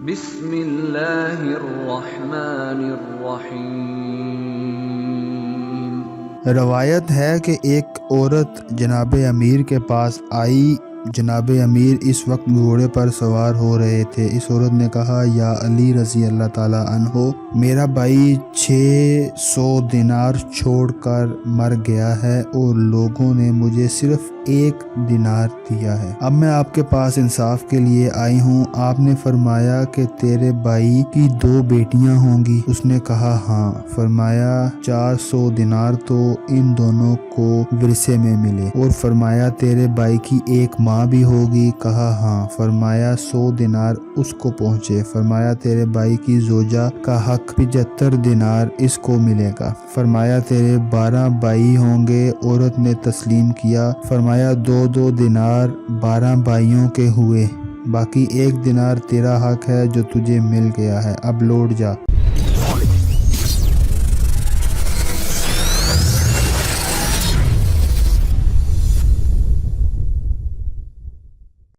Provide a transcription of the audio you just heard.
بسم اللہ الرحمن الرحیم۔ روایت ہے کہ ایک عورت جناب امیر کے پاس آئی۔ جناب امیر اس وقت گھوڑے پر سوار ہو رہے تھے۔ اس عورت نے کہا، یا علی رضی اللہ تعالی عنہ، میرا بھائی 600 دینار چھوڑ کر مر گیا ہے اور لوگوں نے مجھے صرف 1 دینار دیا ہے۔ اب میں آپ کے پاس انصاف کے لیے آئی ہوں۔ آپ نے فرمایا کہ تیرے بھائی کی 2 بیٹیاں ہوں گی؟ اس نے کہا ہاں۔ فرمایا 400 دینار تو ان دونوں کو ورثے میں ملے، اور فرمایا تیرے بھائی کی 1 ماں بھی ہوگی؟ کہا ہاں۔ فرمایا 100 دینار اس کو پہنچے۔ فرمایا تیرے بھائی کی زوجہ کا حق 75 دینار اس کو ملے گا۔ فرمایا تیرے 12 بھائی ہوں گے؟ عورت نے تسلیم کیا۔ فرمایا 2 دینار 12 بھائیوں کے ہوئے، باقی 1 دینار تیرا حق ہے جو تجھے مل گیا ہے، اب لوٹ جا۔